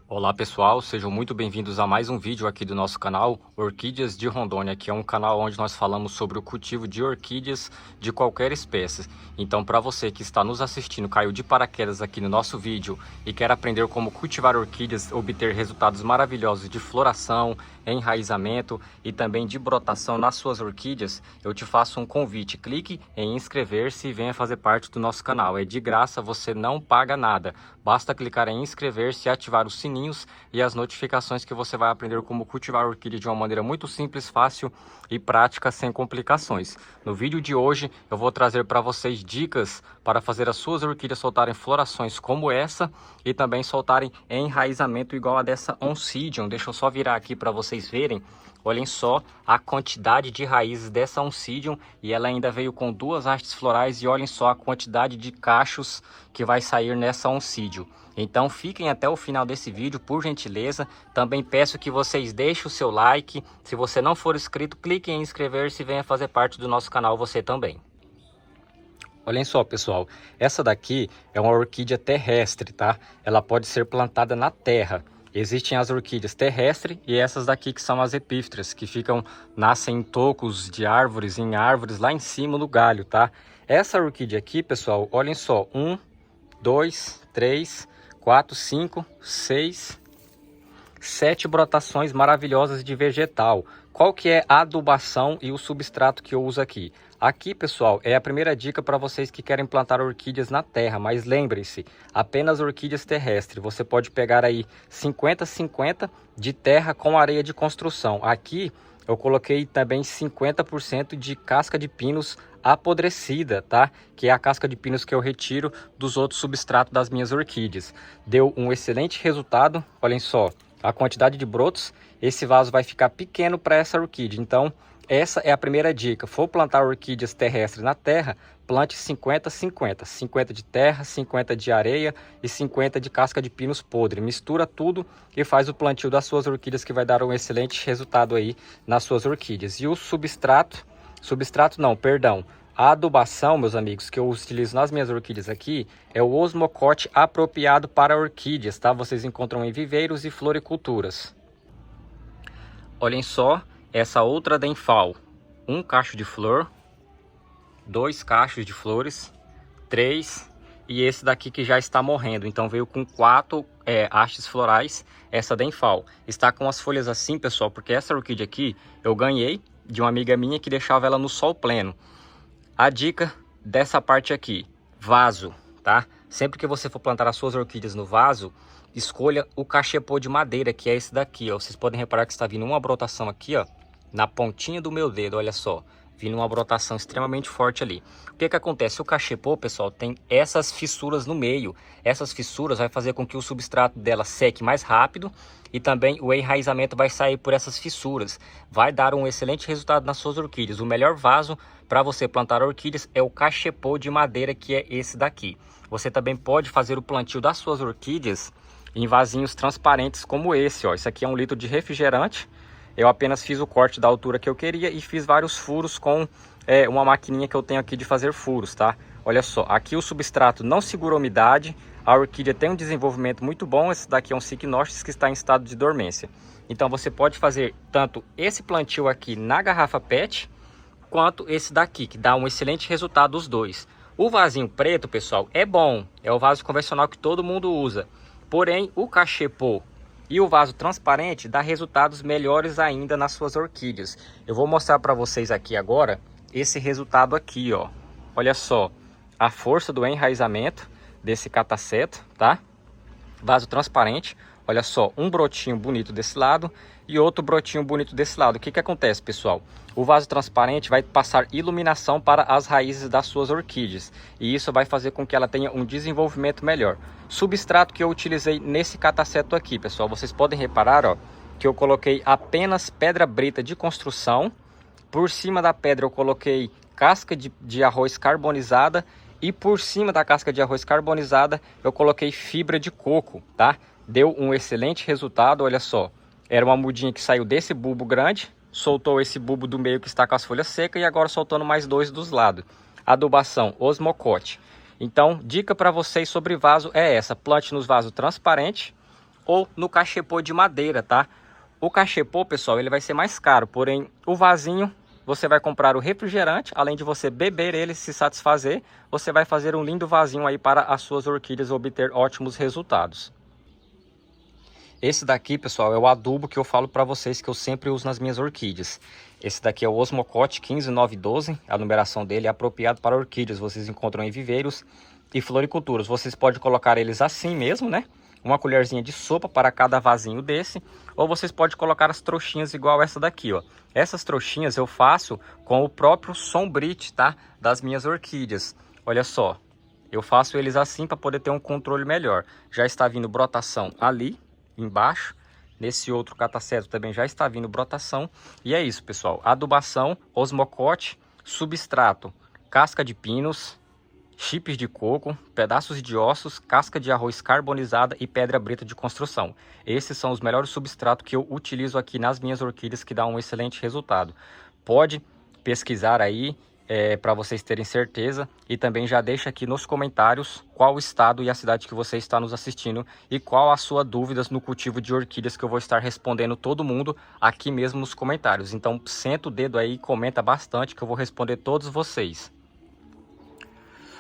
Olá pessoal, sejam muito bem-vindos a mais um vídeo aqui do nosso canal Orquídeas de Rondônia, que é um canal onde nós falamos sobre o cultivo de orquídeas de qualquer espécie. Então, para você que está nos assistindo, caiu de paraquedas aqui no nosso vídeo e quer aprender como cultivar orquídeas, obter resultados maravilhosos de floração, enraizamento e também de brotação nas suas orquídeas, eu te faço um convite. Clique em inscrever-se e venha fazer parte do nosso canal. É de graça, você não paga nada. Basta clicar em inscrever-se e ativar os sininhos e as notificações, que você vai aprender como cultivar orquídea de uma maneira muito simples, fácil e prática, sem complicações. No vídeo de hoje eu vou trazer para vocês dicas para fazer as suas orquídeas soltarem florações como essa e também soltarem enraizamento igual a dessa Oncidium. Deixa eu só virar aqui para vocês verem. Olhem só a quantidade de raízes dessa Oncidium, e ela ainda veio com duas hastes florais, e olhem só a quantidade de cachos que vai sair nessa Oncidium. Então fiquem até o final desse vídeo, por gentileza. Também peço que vocês deixem o seu like. Se você não for inscrito, clique em inscrever-se e venha fazer parte do nosso canal você também. Olhem só, pessoal, essa daqui é uma orquídea terrestre, tá? Ela pode ser plantada na terra. Existem as orquídeas terrestres e essas daqui que são as epífitas, que nascem em tocos de árvores, em árvores lá em cima no galho, tá? Essa orquídea aqui, pessoal, olhem só, 1, 2, 3, 4, 5, 6, 7 brotações maravilhosas de vegetal. Qual que é a adubação e o substrato que eu uso aqui? Aqui, pessoal, é a primeira dica para vocês que querem plantar orquídeas na terra, mas lembrem-se, apenas orquídeas terrestres. Você pode pegar aí 50-50 de terra com areia de construção. Aqui eu coloquei também 50% de casca de pinos apodrecida, tá? Que é a casca de pinos que eu retiro dos outros substratos das minhas orquídeas. Deu um excelente resultado, olhem só a quantidade de brotos. Esse vaso vai ficar pequeno para essa orquídea, então essa é a primeira dica. For plantar orquídeas terrestres na terra, plante 50-50. 50 de terra, 50 de areia e 50 de casca de pinos podre. Mistura tudo e faz o plantio das suas orquídeas, que vai dar um excelente resultado aí nas suas orquídeas. E o a adubação, meus amigos, que eu utilizo nas minhas orquídeas aqui é o osmocote apropriado para orquídeas, tá? Vocês encontram em viveiros e floriculturas. Olhem só essa outra Denfal. Um cacho de flor, 2 cachos de flores, 3 e esse daqui que já está morrendo. Então veio com 4 hastes florais. Essa Denfal está com as folhas assim, pessoal, porque essa orquídea aqui eu ganhei de uma amiga minha que deixava ela no sol pleno. A dica dessa parte aqui, vaso, tá? Sempre que você for plantar as suas orquídeas no vaso, escolha o cachepô de madeira, que é esse daqui, ó. Vocês podem reparar que está vindo uma brotação aqui, ó, na pontinha do meu dedo, olha só. Vindo uma brotação extremamente forte ali. O que que acontece? O cachepô, pessoal, tem essas fissuras no meio. Essas fissuras vai fazer com que o substrato dela seque mais rápido e também o enraizamento vai sair por essas fissuras. Vai dar um excelente resultado nas suas orquídeas. O melhor vaso para você plantar orquídeas é o cachepô de madeira, que é esse daqui. Você também pode fazer o plantio das suas orquídeas em vasinhos transparentes como esse, ó. Isso aqui é 1 litro de refrigerante. Eu apenas fiz o corte da altura que eu queria e fiz vários furos com uma maquininha que eu tenho aqui de fazer furos, tá? Olha só, aqui o substrato não segura a umidade, a orquídea tem um desenvolvimento muito bom. Esse daqui é um Cycnospis que está em estado de dormência. Então você pode fazer tanto esse plantio aqui na garrafa PET, quanto esse daqui, que dá um excelente resultado os dois. O vasinho preto, pessoal, é bom, é o vaso convencional que todo mundo usa. Porém, o cachepô e o vaso transparente dá resultados melhores ainda nas suas orquídeas. Eu vou mostrar para vocês aqui agora esse resultado aqui, ó. Olha só a força do enraizamento desse cataceto, tá? Vaso transparente. Olha só, um brotinho bonito desse lado e outro brotinho bonito desse lado. O que que acontece, pessoal? O vaso transparente vai passar iluminação para as raízes das suas orquídeas, e isso vai fazer com que ela tenha um desenvolvimento melhor. Substrato que eu utilizei nesse cataceto aqui, pessoal, vocês podem reparar, ó, que eu coloquei apenas pedra brita de construção. Por cima da pedra eu coloquei casca de arroz carbonizada, e por cima da casca de arroz carbonizada eu coloquei fibra de coco, tá? Deu um excelente resultado, olha só. Era uma mudinha que saiu desse bulbo grande, soltou esse bulbo do meio que está com as folhas secas, e agora soltando mais 2 dos lados. Adubação, osmocote. Então, dica para vocês sobre vaso é essa: plante nos vasos transparentes ou no cachepô de madeira, tá? O cachepô, pessoal, ele vai ser mais caro, porém o vasinho você vai comprar o refrigerante, além de você beber ele e se satisfazer, você vai fazer um lindo vasinho aí para as suas orquídeas obter ótimos resultados. Esse daqui, pessoal, é o adubo que eu falo para vocês que eu sempre uso nas minhas orquídeas. Esse daqui é o Osmocote 15912, a numeração dele é apropriado para orquídeas. Vocês encontram em viveiros e floriculturas. Vocês podem colocar eles assim mesmo, né? Uma colherzinha de sopa para cada vasinho desse. Ou vocês podem colocar as trouxinhas igual essa daqui, ó. Essas trouxinhas eu faço com o próprio sombrite, tá? Das minhas orquídeas. Olha só, eu faço eles assim para poder ter um controle melhor. Já está vindo brotação ali embaixo. Nesse outro cataceto também já está vindo brotação. E é isso, pessoal. Adubação, osmocote, substrato, casca de pinos, chips de coco, pedaços de ossos, casca de arroz carbonizada e pedra brita de construção. Esses são os melhores substratos que eu utilizo aqui nas minhas orquídeas, que dá um excelente resultado. Pode pesquisar aí para vocês terem certeza, e também já deixa aqui nos comentários qual o estado e a cidade que você está nos assistindo e qual a sua dúvidas no cultivo de orquídeas, que eu vou estar respondendo todo mundo aqui mesmo nos comentários. Então senta o dedo aí e comenta bastante que eu vou responder todos vocês.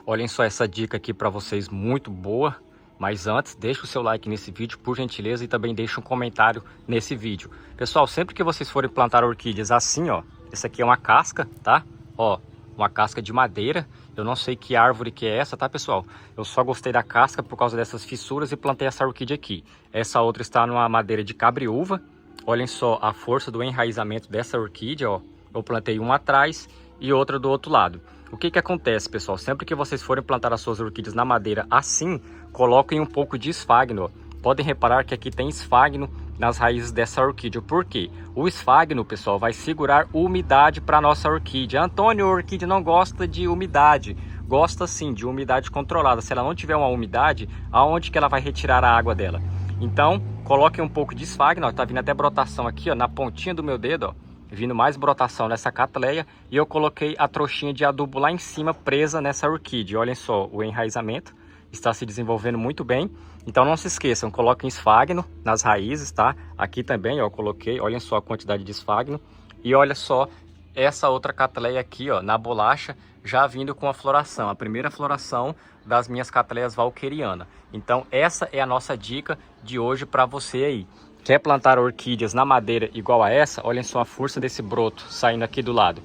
Olhem só essa dica aqui para vocês, muito boa. Mas antes, deixa o seu like nesse vídeo, por gentileza, e também deixa um comentário nesse vídeo. Pessoal, sempre que vocês forem plantar orquídeas assim, ó, essa aqui é uma casca, tá? Ó, uma casca de madeira. Eu não sei que árvore que é essa, tá, pessoal? Eu só gostei da casca por causa dessas fissuras e plantei essa orquídea aqui. Essa outra está numa madeira de cabriúva. Olhem só a força do enraizamento dessa orquídea, ó. Eu plantei uma atrás e outra do outro lado. O que que acontece, pessoal? Sempre que vocês forem plantar as suas orquídeas na madeira assim, coloquem um pouco de esfagno, ó. Podem reparar que aqui tem esfagno nas raízes dessa orquídea. Por quê? O esfagno, pessoal, vai segurar umidade para nossa orquídea. Antônio, a orquídea não gosta de umidade. Gosta sim de umidade controlada. Se ela não tiver uma umidade, aonde que ela vai retirar a água dela? Então, coloquem um pouco de esfagno, ó. Tá vindo até brotação aqui, ó, na pontinha do meu dedo, ó. Vindo mais brotação nessa catleia, e eu coloquei a trouxinha de adubo lá em cima, presa nessa orquídea. Olhem só, o enraizamento está se desenvolvendo muito bem. Então não se esqueçam, coloquem esfagno nas raízes, tá? Aqui também, ó, eu coloquei, olhem só a quantidade de esfagno. E olha só essa outra catleia aqui, ó, na bolacha, já vindo com a floração, a primeira floração das minhas catleias valqueriana. Então essa é a nossa dica de hoje para você aí. Quer plantar orquídeas na madeira igual a essa? Olhem só a força desse broto saindo aqui do lado.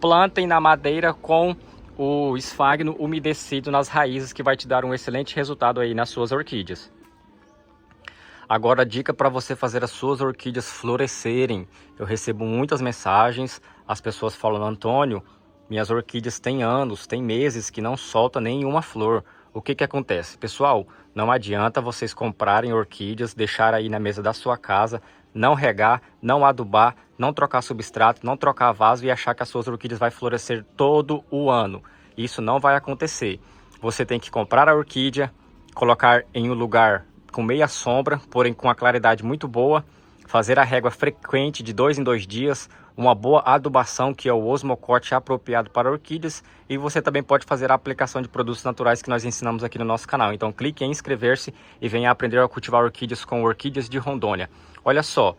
Plantem na madeira com o esfagno umedecido nas raízes, que vai te dar um excelente resultado aí nas suas orquídeas. Agora a dica para você fazer as suas orquídeas florescerem. Eu recebo muitas mensagens, as pessoas falando: Antônio, minhas orquídeas têm anos, tem meses que não solta nenhuma flor. O que que acontece? Pessoal, não adianta vocês comprarem orquídeas, deixar aí na mesa da sua casa, não regar, não adubar, não trocar substrato, não trocar vaso e achar que as suas orquídeas vai florescer todo o ano. Isso não vai acontecer. Você tem que comprar a orquídea, colocar em um lugar com meia sombra, porém com a claridade muito boa, fazer a régua frequente de 2 em 2 dias, uma boa adubação, que é o osmocote apropriado para orquídeas, e você também pode fazer a aplicação de produtos naturais que nós ensinamos aqui no nosso canal. Então clique em inscrever-se e venha aprender a cultivar orquídeas com Orquídeas de Rondônia. Olha só,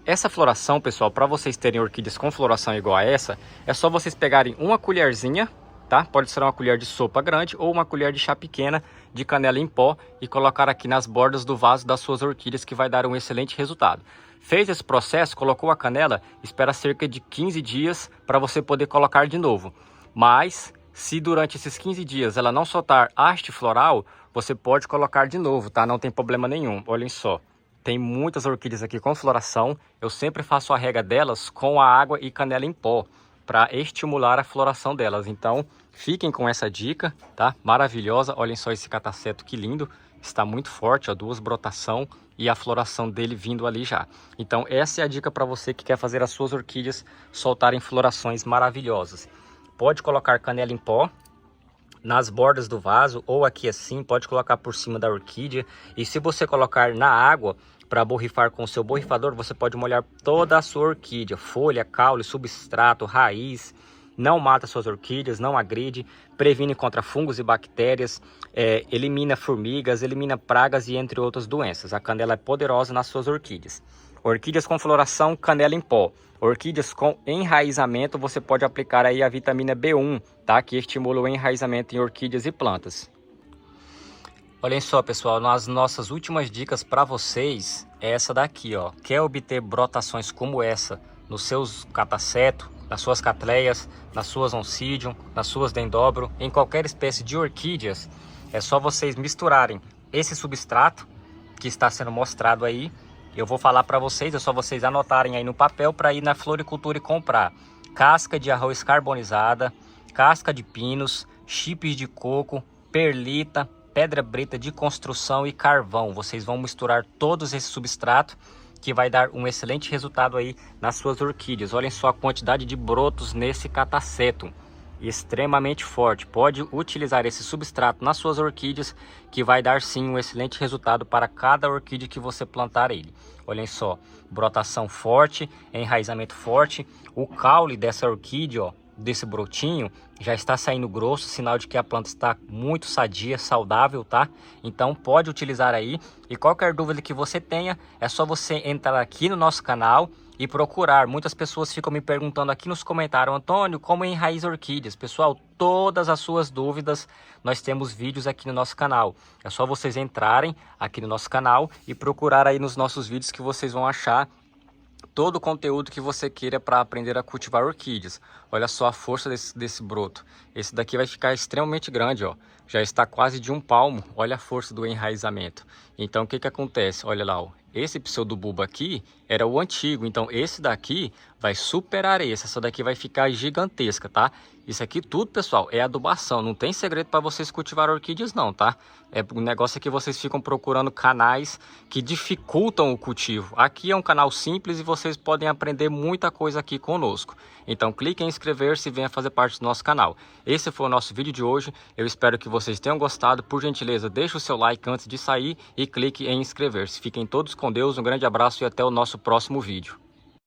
essa floração, pessoal, para vocês terem orquídeas com floração igual a essa, é só vocês pegarem uma colherzinha, tá? Pode ser uma colher de sopa grande ou uma colher de chá pequena de canela em pó e colocar aqui nas bordas do vaso das suas orquídeas, que vai dar um excelente resultado. Fez esse processo, colocou a canela, espera cerca de 15 dias para você poder colocar de novo. Mas se durante esses 15 dias ela não soltar haste floral, você pode colocar de novo, tá? Não tem problema nenhum. Olhem só, tem muitas orquídeas aqui com floração. Eu sempre faço a rega delas com a água e canela em pó, para estimular a floração delas. Então fiquem com essa dica, tá? Maravilhosa. Olhem só esse cataceto, que lindo. Está muito forte, ó, 2 brotação e a floração dele vindo ali já. Então essa é a dica para você que quer fazer as suas orquídeas soltarem florações maravilhosas. Pode colocar canela em pó nas bordas do vaso, ou aqui assim, pode colocar por cima da orquídea. E se você colocar na água para borrifar com o seu borrifador, você pode molhar toda a sua orquídea, folha, caule, substrato, raiz. não mata suas orquídeas, não agride, previne contra fungos e bactérias, elimina formigas, elimina pragas e entre outras doenças. A canela é poderosa nas suas orquídeas. Orquídeas com floração, canela em pó. Orquídeas com enraizamento, você pode aplicar aí a vitamina B1, tá? Que estimula o enraizamento em orquídeas e plantas. Olhem só, pessoal, nas nossas últimas dicas para vocês é essa daqui, ó. Quer obter brotações como essa nos seus cataceto, nas suas catleias, nas suas oncidium, nas suas dendobro, em qualquer espécie de orquídeas, é só vocês misturarem esse substrato que está sendo mostrado aí. Eu vou falar para vocês, é só vocês anotarem aí no papel para ir na floricultura e comprar casca de arroz carbonizada, casca de pinos, chips de coco, perlita, pedra brita de construção e carvão. Vocês vão misturar todos esses substratos que vai dar um excelente resultado aí nas suas orquídeas. Olhem só a quantidade de brotos nesse cataceto, extremamente forte. Pode utilizar esse substrato nas suas orquídeas que vai dar sim um excelente resultado para cada orquídea que você plantar ele. Olhem só, brotação forte, enraizamento forte, o caule dessa orquídea, ó, desse brotinho já está saindo grosso, sinal de que a planta está muito sadia, saudável, tá? Então pode utilizar aí, e qualquer dúvida que você tenha, é só você entrar aqui no nosso canal e procurar. Muitas pessoas ficam me perguntando aqui nos comentários: Antônio, como enraiza orquídeas? Pessoal, todas as suas dúvidas, nós temos vídeos aqui no nosso canal. É só vocês entrarem aqui no nosso canal e procurar aí nos nossos vídeos que vocês vão achar todo o conteúdo que você queira para aprender a cultivar orquídeas. Olha só a força desse broto. Esse daqui vai ficar extremamente grande, ó. Já está quase de 1 palmo. Olha a força do enraizamento. Então o que acontece? Olha lá, ó. Esse pseudobulbo aqui era o antigo, então esse daqui vai superar esse. Essa daqui vai ficar gigantesca, tá? Isso aqui tudo, pessoal, é adubação. Não tem segredo para vocês cultivar orquídeas não, tá? O negócio é que vocês ficam procurando canais que dificultam o cultivo. Aqui é um canal simples e vocês podem aprender muita coisa aqui conosco. Então clique em inscrever-se e venha fazer parte do nosso canal. Esse foi o nosso vídeo de hoje. Eu espero que vocês tenham gostado. Por gentileza, deixe o seu like antes de sair e clique em inscrever-se. Fiquem todos com Deus, um grande abraço e até o nosso próximo vídeo.